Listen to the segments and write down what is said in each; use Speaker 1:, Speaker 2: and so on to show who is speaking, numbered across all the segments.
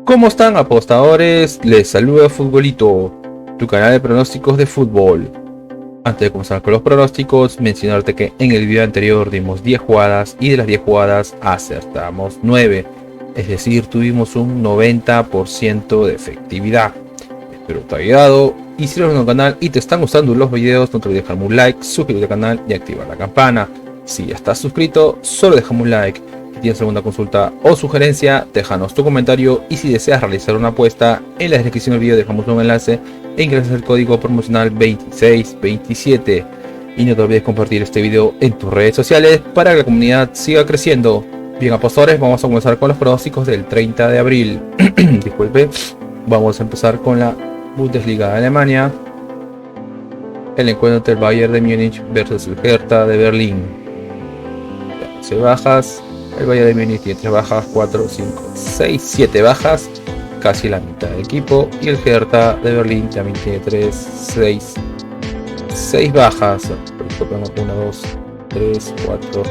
Speaker 1: ¿Cómo están, apostadores? Les saluda Futbolito, tu canal de pronósticos de fútbol. Antes de comenzar con los pronósticos, mencionarte que en el video anterior dimos 10 jugadas y de las 10 jugadas acertamos 9. Es decir, tuvimos un 90% de efectividad. Espero te haya ayudado. Y si eres nuevo en el canal y te están gustando los videos, no te olvides dejarme un like, suscribirte al canal y activar la campana. Si ya estás suscrito, solo déjame un like. Si tienes alguna consulta o sugerencia, déjanos tu comentario, y si deseas realizar una apuesta, en la descripción del video dejamos un enlace e ingresas el código promocional 2627. Y no te olvides compartir este video en tus redes sociales para que la comunidad siga creciendo. Bien, apostadores, vamos a comenzar con los pronósticos del 30 de abril. Disculpe, vamos a empezar con la Bundesliga de Alemania. El encuentro entre el Bayern de Múnich versus el Hertha de Berlín. 12 bajas. El Bayern de Múnich tiene 3 bajas, 4, 5, 6, 7 bajas, casi la mitad del equipo. Y el Hertha de Berlín también tiene 6 bajas. 1, 2, 3, 4,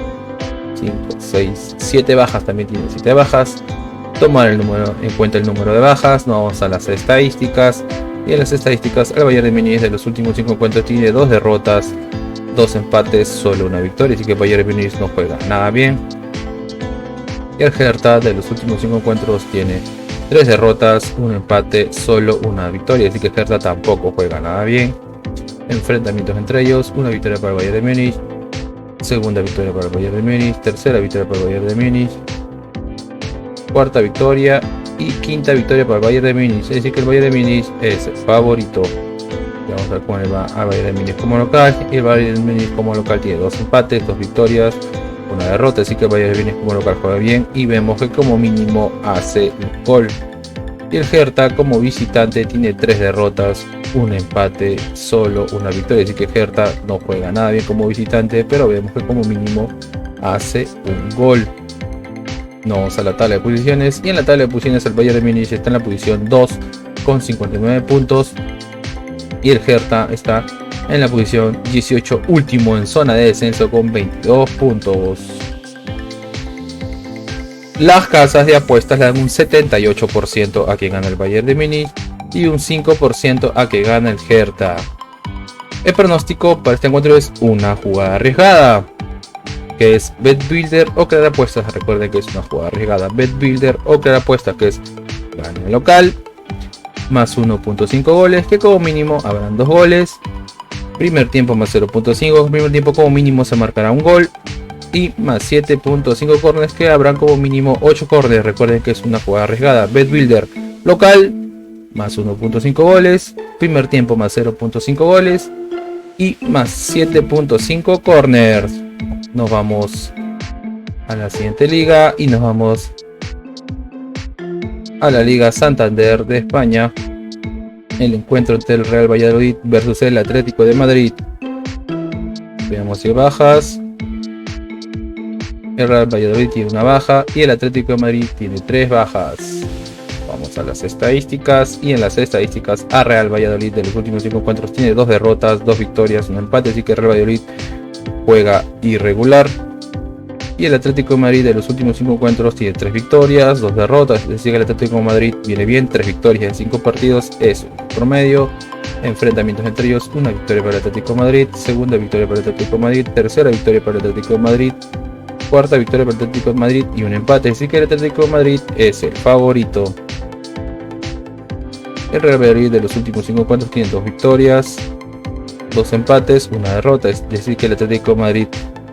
Speaker 1: 5, 6, 7 bajas, también tiene 7 bajas. Tomar en cuenta el número de bajas. Nos vamos a las estadísticas. Y en las estadísticas, el Bayern de Múnich de los últimos 5 encuentros tiene 2 derrotas, 2 empates, solo una victoria. Así que el Bayern de Múnich no juega nada bien. Y el Hertha de los últimos 5 encuentros tiene 3 derrotas, 1 empate, solo una victoria. Así que el Hertha tampoco juega nada bien. Enfrentamientos entre ellos: una victoria para el Bayern de Múnich, segunda victoria para el Bayern de Múnich, tercera victoria para el Bayern de Múnich, cuarta victoria y quinta victoria para el Bayern de Múnich. Es decir, que el Bayern de Múnich es el favorito. Vamos a ver cómo le va al Bayern de Múnich como local. Y el Bayern de Múnich como local tiene 2 empates, 2 victorias, una derrota. Así que el Bayern de Múnich como local juega bien y vemos que como mínimo hace un gol. Y el Hertha como visitante tiene 3 derrotas, un empate, solo una victoria. Así que el Hertha no juega nada bien como visitante, pero vemos que como mínimo hace un gol. Nos vamos a la tabla de posiciones, y en la tabla de posiciones el Bayern de Múnich está en la posición 2 con 59 puntos y el Hertha está en la posición 18, último en zona de descenso, con 22 puntos. Las casas de apuestas le dan un 78% a que gana el Bayern de Múnich y un 5% a que gana el Hertha. El pronóstico para este encuentro es una jugada arriesgada, que es Bet Builder o crear apuestas. Recuerden que es una jugada arriesgada. Bet Builder o crear apuestas, que es gana el local, más 1.5 goles, que como mínimo habrán 2 goles. Primer tiempo más 0.5, primer tiempo como mínimo se marcará un gol. Y más 7.5 corners, que habrán como mínimo 8 corners. Recuerden que es una jugada arriesgada. Bet Builder local, más 1.5 goles, primer tiempo más 0.5 goles y más 7.5 corners. Nos vamos a la siguiente liga y nos vamos a la Liga Santander de España. El encuentro entre el Real Valladolid versus el Atlético de Madrid. Veamos si bajas. El Real Valladolid tiene una baja y el Atlético de Madrid tiene 3 bajas. Vamos a las estadísticas, y en las estadísticas a Real Valladolid de los últimos 5 encuentros tiene 2 derrotas, 2 victorias, un empate. Así que el Real Valladolid juega irregular. Y el Atlético de Madrid de los últimos 5 encuentros tiene 3 victorias, 2 derrotas. Es decir, que el Atlético de Madrid viene bien, 3 victorias en 5 partidos, es un promedio. Enfrentamientos entre ellos: una victoria para el Atlético de Madrid, segunda victoria para el Atlético de Madrid, tercera victoria para el Atlético de Madrid, cuarta victoria para el Atlético de Madrid y un empate. Así que el Atlético de Madrid es el favorito. El Real Madrid de los últimos 5 encuentros tiene 2 victorias, 2 empates, una derrota. Es decir, que el Atlético de Madrid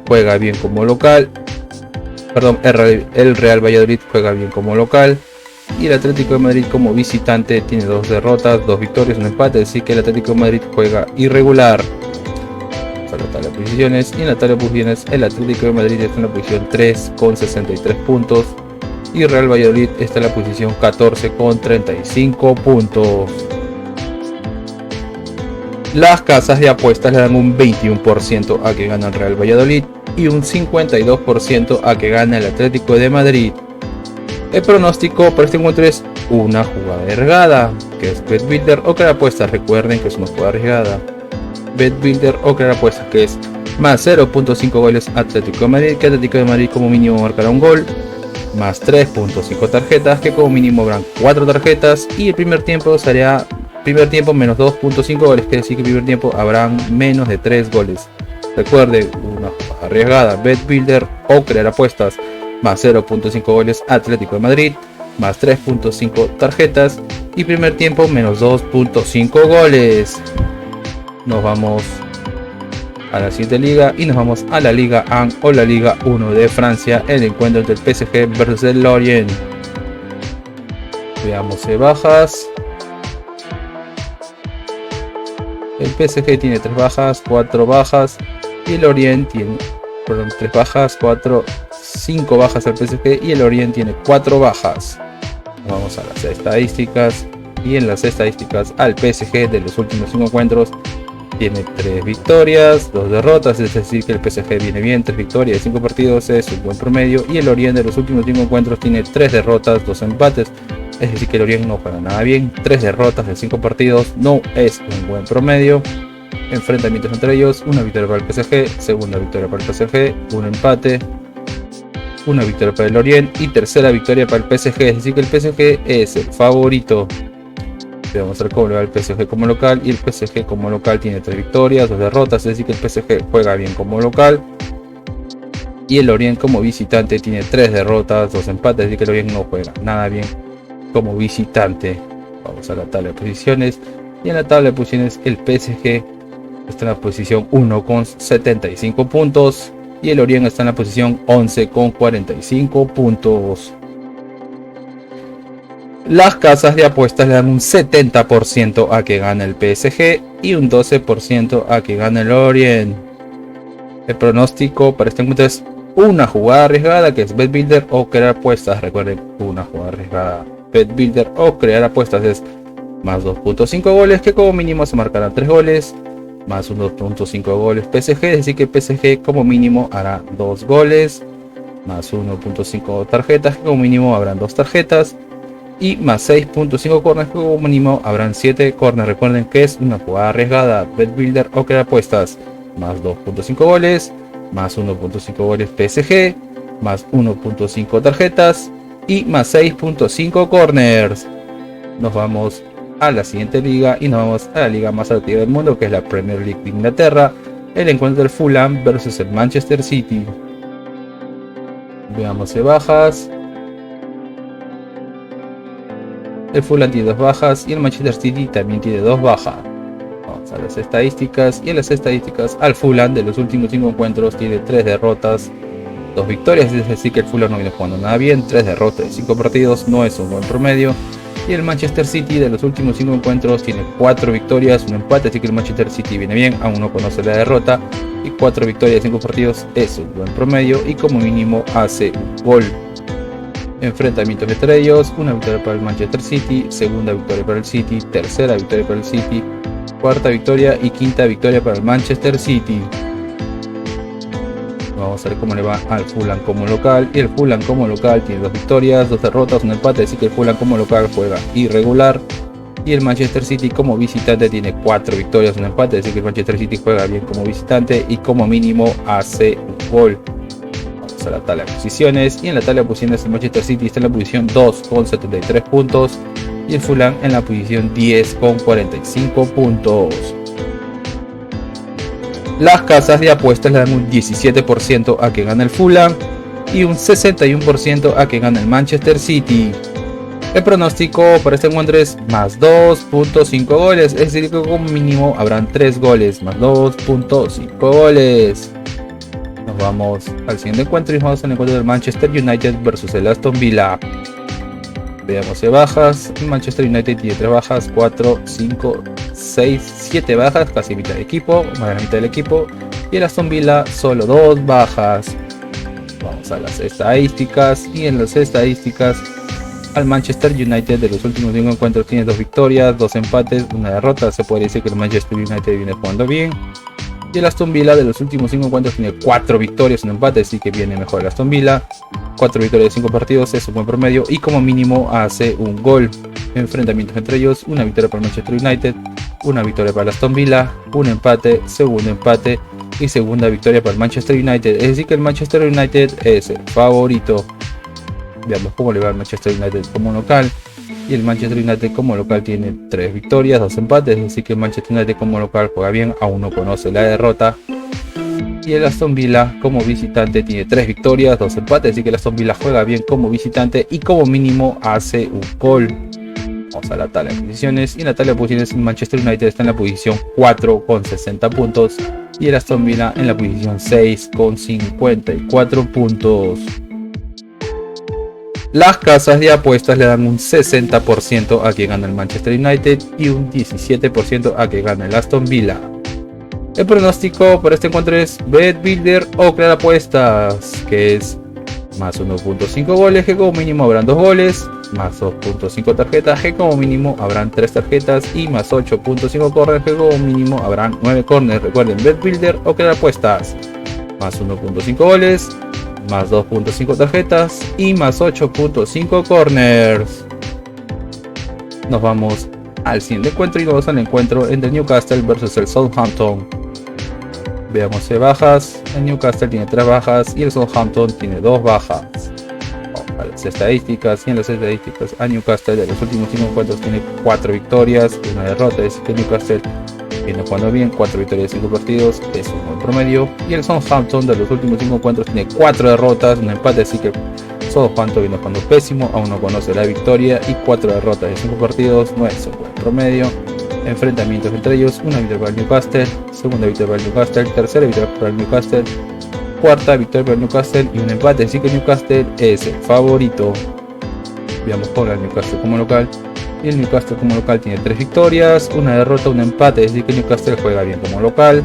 Speaker 1: juega bien como local. El Real Valladolid juega bien como local. Y el Atlético de Madrid como visitante tiene 2 derrotas, 2 victorias, un empate. Así que el Atlético de Madrid juega irregular. Para la tabla de posiciones, y en la tabla de posiciones el Atlético de Madrid está en la posición 3 con 63 puntos. Y Real Valladolid está en la posición 14 con 35 puntos. Las casas de apuestas le dan un 21% a que gana el Real Valladolid y un 52% a que gana el Atlético de Madrid. El pronóstico para este encuentro es una jugada arriesgada, que es Bet Builder o crear apuestas. Recuerden que es una jugada arriesgada. Bet Builder o crear apuestas, que es más 0.5 goles Atlético de Madrid, que Atlético de Madrid como mínimo marcará un gol. más 3.5 tarjetas, que como mínimo habrán 4 tarjetas, y el primer tiempo sería primer tiempo menos 2.5 goles, que decir que el primer tiempo habrán menos de 3 goles. Recuerde, una arriesgada, Bet Builder o crear apuestas, más 0.5 goles Atlético de Madrid, más 3.5 tarjetas, y primer tiempo menos 2.5 goles. Nos vamos a la siguiente liga y nos vamos a la Liga 1 o la Liga 1 de Francia, el encuentro del PSG versus el Lorient. Veamos bajas. El PSG tiene 3 bajas, 4 bajas, y el Lorient tiene 3 bajas, 5 bajas al PSG, y el Lorient tiene 4 bajas. Vamos a las estadísticas, y en las estadísticas al PSG de los últimos 5 encuentros tiene 3 victorias, 2 derrotas, es decir que el PSG viene bien, 3 victorias de 5 partidos es un buen promedio, y el Lorient de los últimos 5 encuentros tiene 3 derrotas, 2 empates, es decir que el Lorient no juega nada bien, 3 derrotas de 5 partidos no es un buen promedio. Enfrentamientos entre ellos, una victoria para el PSG, segunda victoria para el PSG, un empate, una victoria para el Lorient y tercera victoria para el PSG, es decir que el PSG es el favorito. Vamos a ver cómo le va el PSG como local, y el PSG como local tiene 3 victorias, 2 derrotas, es decir que el PSG juega bien como local, y el Lorient como visitante tiene 3 derrotas, 2 empates, es decir que el Lorient no juega nada bien como visitante. Vamos a la tabla de posiciones, y en la tabla de posiciones el PSG está en la posición 1 con 75 puntos, y el Lorient está en la posición 11 con 45 puntos. Las casas de apuestas le dan un 70% a que gane el PSG y un 12% a que gane el Lorient. El pronóstico para este encuentro es una jugada arriesgada, que es Bet Builder o crear apuestas. Recuerden, una jugada arriesgada, Bet Builder o crear apuestas es más 2.5 goles, que como mínimo se marcarán 3 goles, más un 2.5 goles PSG, es decir que el PSG como mínimo hará 2 goles, más 1.5 tarjetas, que como mínimo habrán 2 tarjetas, y más 6.5 corners, que como mínimo habrán 7 corners. Recuerden que es una jugada arriesgada, Bet Builder o crear apuestas, más 2.5 goles, más 1.5 goles PSG, más 1.5 tarjetas y más 6.5 corners. Nos vamos a la siguiente liga y nos vamos a la liga más atractiva del mundo, que es la Premier League de Inglaterra, el encuentro del Fulham versus el Manchester City. Veamos bajas. El Fulham tiene 2 bajas y el Manchester City también tiene 2 bajas. Vamos a las estadísticas, y en las estadísticas al Fulham de los últimos 5 encuentros tiene 3 derrotas, 2 victorias, es decir que el Fulham no viene jugando nada bien, 3 derrotas de 5 partidos no es un buen promedio. Y el Manchester City de los últimos 5 encuentros tiene 4 victorias, un empate, así que el Manchester City viene bien, aún no conoce la derrota, y 4 victorias de 5 partidos es un buen promedio, y como mínimo hace un gol. Enfrentamientos entre ellos, una victoria para el Manchester City, segunda victoria para el City, tercera victoria para el City, cuarta victoria y quinta victoria para el Manchester City. Vamos a ver cómo le va al Fulham como local, y el Fulham como local tiene 2 victorias, 2 derrotas, un empate, así que el Fulham como local juega irregular, y el Manchester City como visitante tiene 4 victorias, un empate, así que el Manchester City juega bien como visitante y como mínimo hace un gol. Vamos a la tabla de posiciones, y en la tabla de posiciones el Manchester City está en la posición 2 con 73 puntos y el Fulham en la posición 10 con 45 puntos. Las casas de apuestas le dan un 17% a que gane el Fulham y un 61% a que gane el Manchester City. El pronóstico para este encuentro es más 2.5 goles, es decir que como mínimo habrán 3 goles, más 2.5 goles. Nos vamos al siguiente encuentro y vamos al encuentro del Manchester United versus el Aston Villa. Veamos bajas. El Manchester United tiene 3 bajas, 4, 5, 6, 7 bajas, casi mitad del equipo, más de la mitad del equipo. Y el Aston Villa solo 2 bajas. Vamos a las estadísticas, y en las estadísticas al Manchester United de los últimos 5 encuentros tiene 2 victorias, 2 empates, 1 derrota. Se puede decir que el Manchester United viene jugando bien. Y el Aston Villa de los últimos 5 encuentros tiene 4 victorias, un empate, así que viene mejor el Aston Villa. 4 victorias de 5 partidos es un buen promedio y como mínimo hace un gol. Enfrentamientos entre ellos, una victoria para el Manchester United, una victoria para el Aston Villa, un empate, segundo empate y segunda victoria para el Manchester United. Es decir que el Manchester United es el favorito. Veamos cómo le va al Manchester United como local. Y el Manchester United como local tiene 3 victorias, 2 empates, así que el Manchester United como local juega bien, aún no conoce la derrota. Y el Aston Villa como visitante tiene 3 victorias, 2 empates, así que el Aston Villa juega bien como visitante y como mínimo hace un gol. Vamos a la tabla de posiciones, y en la tabla de posiciones el Manchester United está en la posición 4 con 60 puntos y el Aston Villa en la posición 6 con 54 puntos. Las casas de apuestas le dan un 60% a que gana el Manchester United y un 17% a que gana el Aston Villa. El pronóstico para este encuentro es Bet Builder o Crear Apuestas, que es más 1.5 goles, que como mínimo habrán 2 goles, más 2.5 tarjetas, que como mínimo habrán 3 tarjetas, y más 8.5 corners, que como mínimo habrán 9 corners. Recuerden, Bet Builder o Crear Apuestas, más 1.5 goles, más 2.5 tarjetas y más 8.5 corners. Nos vamos al siguiente encuentro y nos vamos al encuentro entre Newcastle versus el Southampton. Veamos bajas. El Newcastle tiene 3 bajas y el Southampton tiene 2 bajas. Vamos a las estadísticas, y en las estadísticas a Newcastle de los últimos 5 encuentros tiene 4 victorias, 1 derrota, es decir que Newcastle viene jugando bien, 4 victorias en 5 partidos, es un buen promedio. Y el Southampton de los últimos 5 encuentros tiene 4 derrotas, un empate, así que Southampton viene jugando pésimo, aún no conoce la victoria, y 4 derrotas en 5 partidos no es un buen promedio. Enfrentamientos entre ellos: una victoria para el Newcastle, segunda victoria para el Newcastle, tercera victoria para el Newcastle, cuarta victoria para el Newcastle y un empate, así que Newcastle es el favorito. Veamos por el Newcastle como local. Y el Newcastle como local tiene 3 victorias, una derrota, un empate, es decir que Newcastle juega bien como local.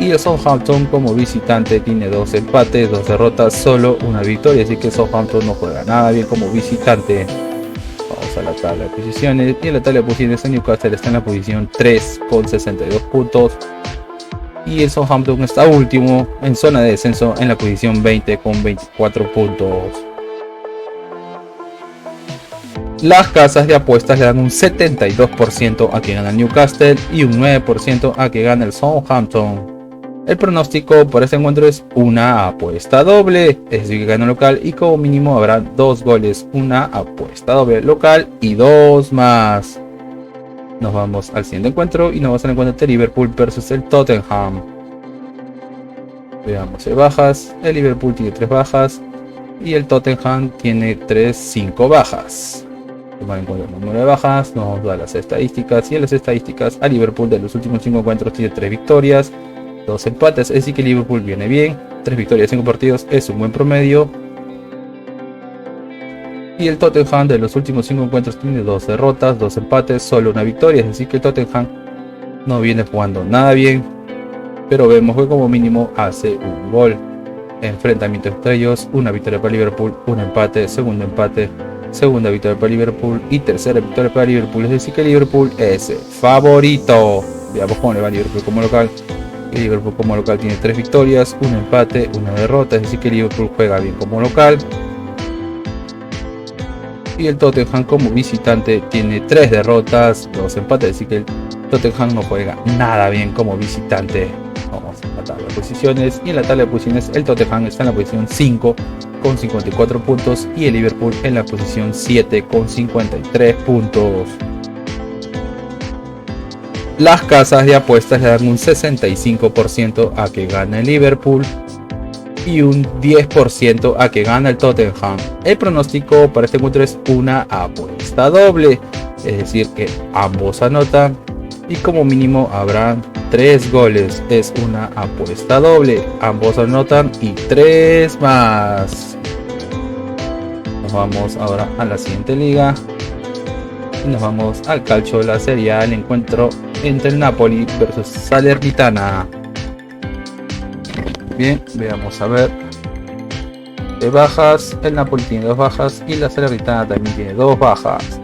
Speaker 1: Y el Southampton como visitante tiene 2 empates, 2 derrotas, solo una victoria, así que Southampton no juega nada bien como visitante. Vamos a la tabla de posiciones, y en la tabla de posiciones el Newcastle está en la posición 3 con 62 puntos. Y el Southampton está último en zona de descenso en la posición 20 con 24 puntos. Las casas de apuestas le dan un 72% a que gana el Newcastle y un 9% a que gana el Southampton. El pronóstico por este encuentro es una apuesta doble, es decir que gana local y como mínimo habrá 2 goles, una apuesta doble local y 2 más. Nos vamos al siguiente encuentro y nos vamos al encuentro de Liverpool versus el Tottenham. Veamos bajas. El Liverpool tiene 3 bajas y el Tottenham tiene 5 bajas. Tomar en cuenta el número de bajas, nos vamos a las estadísticas, y en las estadísticas a Liverpool de los últimos 5 encuentros tiene 3 victorias, 2 empates, es decir que Liverpool viene bien, 3 victorias, 5 partidos es un buen promedio. Y el Tottenham de los últimos 5 encuentros tiene 2 derrotas, 2 empates, solo una victoria, es decir que el Tottenham no viene jugando nada bien, pero vemos que como mínimo hace un gol. Enfrentamiento entre ellos: una victoria para Liverpool, un empate, segundo empate, segunda victoria para Liverpool y tercera victoria para Liverpool, es decir que Liverpool es el favorito. Veamos cómo le va a Liverpool como local. El Liverpool como local tiene 3 victorias, un empate, una derrota, es decir que Liverpool juega bien como local. Y el Tottenham como visitante tiene 3 derrotas, 2 empates, es decir que el Tottenham no juega nada bien como visitante. Vamos a la tabla de posiciones, y en la tabla de posiciones el Tottenham está en la posición 5 con 54 puntos y el Liverpool en la posición 7 con 53 puntos. Las casas de apuestas le dan un 65% a que gane el Liverpool y un 10% a que gana el Tottenham. El pronóstico para este encuentro es una apuesta doble, es decir que ambos anotan y como mínimo habrán 3 goles, es una apuesta doble, ambos anotan y 3 más. Nos vamos ahora a la siguiente liga y nos vamos al calcio, la Serie A, el encuentro entre el Napoli versus Salernitana. Bien, veamos a ver de bajas. El Napoli tiene 2 bajas y la Salernitana también tiene 2 bajas.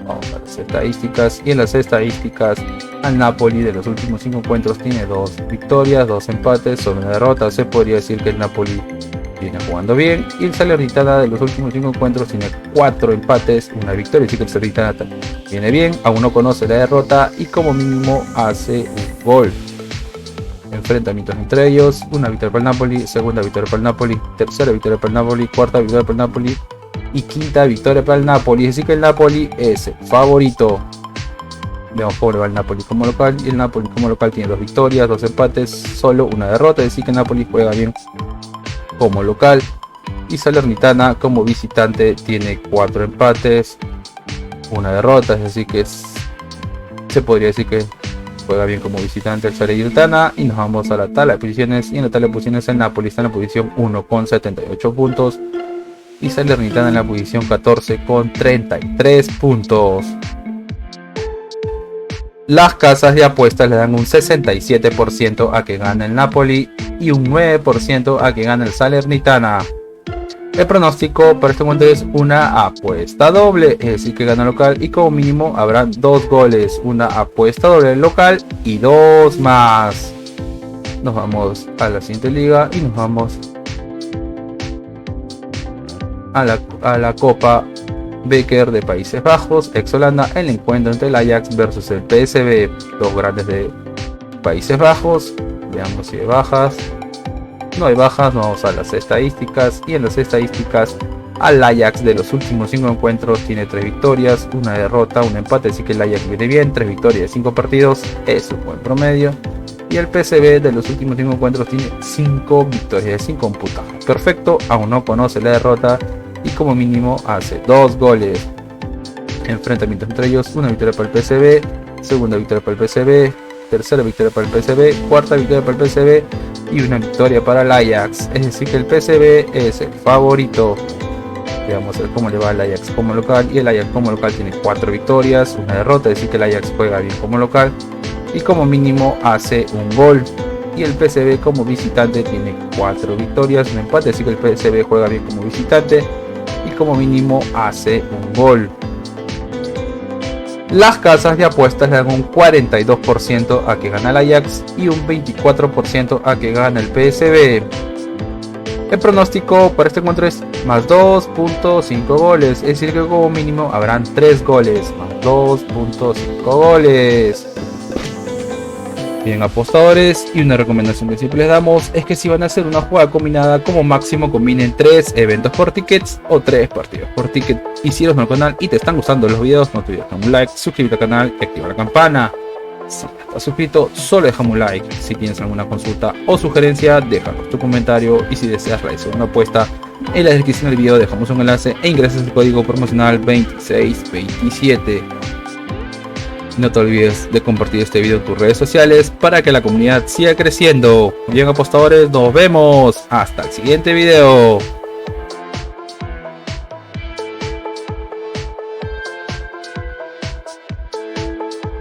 Speaker 1: Vamos a las estadísticas, y en las estadísticas al Napoli de los últimos 5 encuentros tiene 2 victorias, 2 empates, solo una derrota. Se podría decir que el Napoli viene jugando bien, y el Salernitana de los últimos 5 encuentros tiene 4 empates, una victoria, así que el Salernitana viene bien, aún no conoce la derrota y como mínimo hace un gol. enfrentamientos entre ellos, una victoria para el Napoli, segunda victoria para el Napoli, tercera victoria para el Napoli, cuarta victoria para el Napoli y quinta victoria para el Napoli. Es decir que el Napoli es el favorito. Veamos cómo le va el Napoli como local, y el Napoli como local tiene 2 victorias, 2 empates, solo una derrota, es decir que el Napoli juega bien como local. Y Salernitana como visitante tiene 4 empates, una derrota, es decir que se podría decir que juega bien como visitante el Salernitana. Y nos vamos a la tabla de posiciones, y en la tabla de posiciones el Napoli está en la posición 1 con 78 puntos y Salernitana en la posición 14 con 33 puntos. Las casas de apuestas le dan un 67% a que gane el Napoli y un 9% a que gane el Salernitana. El pronóstico para este momento es una apuesta doble, es decir que gana local y como mínimo habrán 2 goles, una apuesta doble local y 2 más. Nos vamos a la siguiente liga y nos vamos a la Copa Beker de Países Bajos, ex Holanda, el encuentro entre el Ajax versus el PSV, dos grandes de Países Bajos. Veamos si hay bajas. No hay bajas, nos vamos a las estadísticas, y en las estadísticas al Ajax de los últimos 5 encuentros tiene 3 victorias, una derrota, un empate, así que el Ajax viene bien, 3 victorias de 5 partidos, es un buen promedio. Y el PSV de los últimos 5 encuentros tiene 5 victorias de 5 puntaje perfecto, aún no conoce la derrota y como mínimo hace 2 goles. Enfrentamientos entre ellos, una victoria para el PSV, segunda victoria para el PSV, tercera victoria para el PSV, cuarta victoria para el PSV y una victoria para el Ajax, es decir que el PSV es el favorito. Veamos cómo le va al Ajax como local, y el Ajax como local tiene 4 victorias, una derrota, es decir que el Ajax juega bien como local y como mínimo hace un gol. Y el PSV como visitante tiene 4 victorias, un empate, es decir que el PSV juega bien como visitante y como mínimo hace un gol. Las casas de apuestas le dan un 42% a que gana el Ajax y un 24% a que gana el PSV. El pronóstico para este encuentro es más 2.5 goles, es decir que como mínimo habrán 3 goles, más 2.5 goles. Bien, apostadores, y una recomendación que siempre les damos es que si van a hacer una jugada combinada, como máximo combinen 3 eventos por tickets o 3 partidos por ticket. Y si eres nuevo al canal y te están gustando los videos, no te olvides dejar un like, suscribirte al canal y activar la campana. Si ya estás suscrito, solo déjame un like. Si tienes alguna consulta o sugerencia, déjanos tu comentario, y si deseas realizar una apuesta, en la descripción del video dejamos un enlace e ingresas el código promocional 2627. No te olvides de compartir este video en tus redes sociales para que la comunidad siga creciendo. Bien, apostadores, nos vemos hasta el siguiente video.